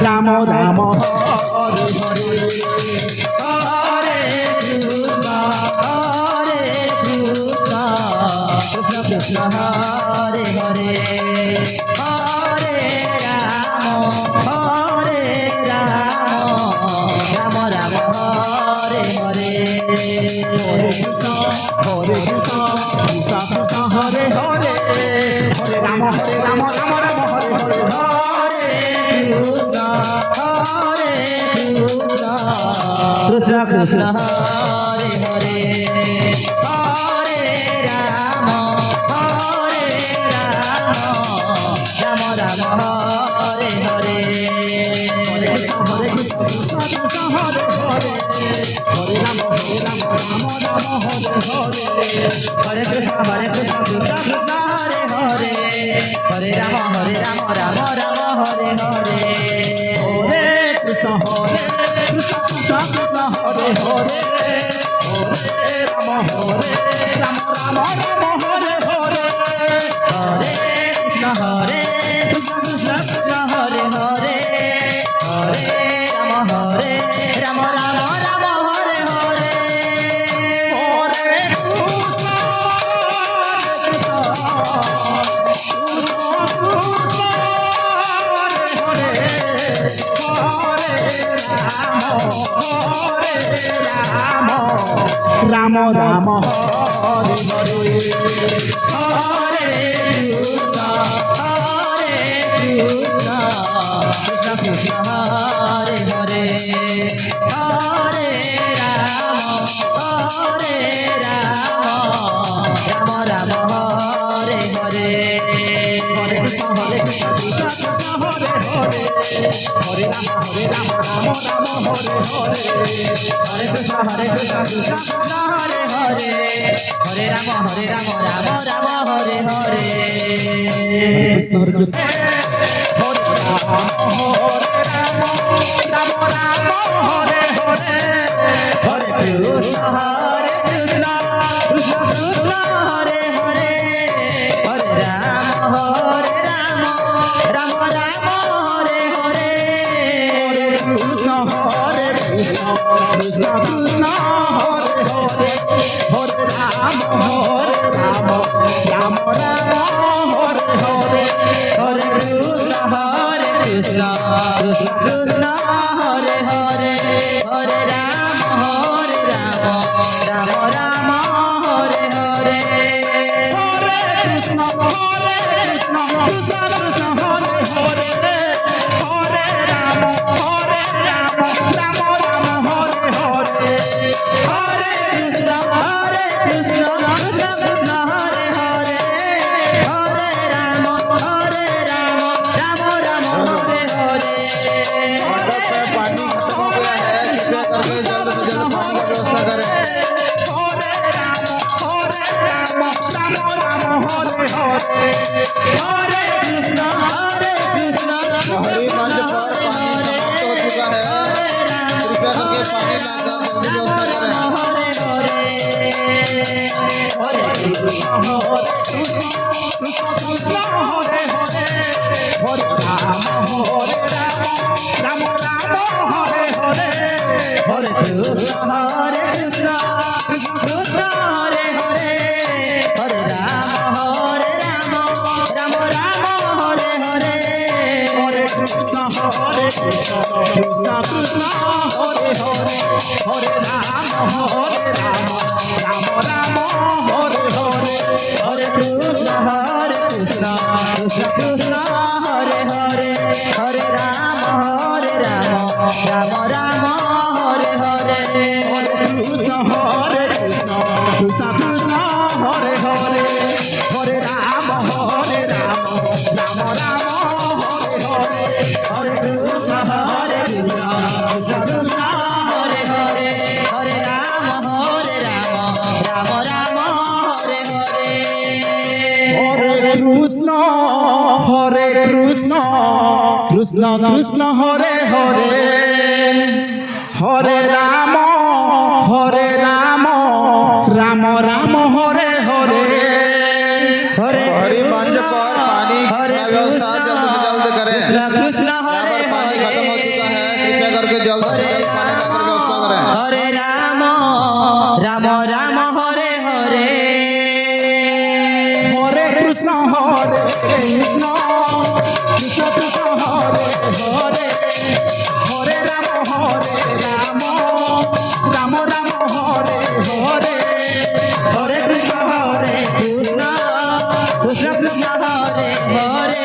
রাম রাম কৃষ্ণ হরে হরে হরে রাম রাম রাম হরে হরে হরে কৃষ্ণ কৃষ্ণ কৃষ্ণ হরে হরে হরে রাম রাম রাম হরে হরে হরে কৃষ্ণ কৃষ্ণ কৃষ্ণ হরে হরে হরে রাম রাম রাম হরে হরে হরে কৃষ্ণ কৃষ্ণ কৃষ্ণ হরে হরে হরে রাম রাম রাম হরে হরে হরে কৃষ্ণ কৃষ্ণ কৃষ্ণ হরে হরে হরে রাম রাম রাম হরে হরে হরে কৃষ্ণ কৃষ্ণ কৃষ্ণ হরে হরে হরে রাম রাম রাম হরে হরে হরে কৃষ্ণ কৃষ্ণ কৃষ্ণ হরে হরে হরে রাম রাম রাম হরে হরে হরে রাম রাম হরে হরে হরে কৃষ্ণ কৃষ্ণ কৃষ্ণ হরে হরে হরে রাম রাম রাম হরে হরে হরে কৃষ্ণ কৃষ্ণ কৃষ্ণ হরে হরে হরে রাম রাম হরে হরে হরে কৃষ্ণ কৃষ্ণ কৃষ্ণ হরে হরে হরে রাম রাম হরে হরে কৃষ্ণ কৃষ্ণ হরে রাম রাম রাম হরে হরে হরে কৃষ্ণ কৃষ্ণ কৃষ্ণ হরে হরে হরে রাম রাম রাম হরে হরে হরে কৃষ্ণ কৃষ্ণ কৃষ্ণ হরে হরে হরে রাম রাম রাম হরে হরে হরে কৃষ্ণ কৃষ্ণ কৃষ্ণ হরে হরে হরে রাম রাম রাম হরে হরে হরে কৃষ্ণ কৃষ্ণ কৃষ্ণ হরে হরে হরে রাম রাম রাম হরে হরে হরে কৃষ্ণ কৃষ্ণ কৃষ্ণ হরে হরে হরে রাম রাম রাম হরে হরে हरे कृष्ण कृष्ण हरे हरे हरे राम राम राम हरे हरे हरे कृष्ण कृष्ण हरे हरे हरे राम राम राम हरे हरे हरे कृष्ण कृष्ण कृष्ण हरे हरे हरे राम राम राम हरे हरे हरे कृष्ण कृष्ण कृष्ण हरे हरे हरे राम राम राम हरे हरे हरे कृष्ण कृष्ण कृष्ण हरे हरे हरे राम राम राम हरे हरे हरे कृष्ण कृष्ण कृष्ण हरे हरे हरे राम राम राम हरे हरे हरे कृष्ण कृष्ण कृष्ण हरे हरे हरे राम राम राम हरे हरे हरे कृष्ण कृष्ण कृष्ण हरे हरे हरे राम कृष्ण हरे पानी खत्म हो चुका है, कृपया करके जल्द से जल्द पानी लाकर व्यवस्था करें। हरे राम राम राम हरे हरे हरे कृष्ण कृष्ण कृष्ण कृष्ण हरे हरे हरे राम राम राम राम हरे हरे हरे कृष्ण कृष्ण कृष्ण कृष्ण हरे हरे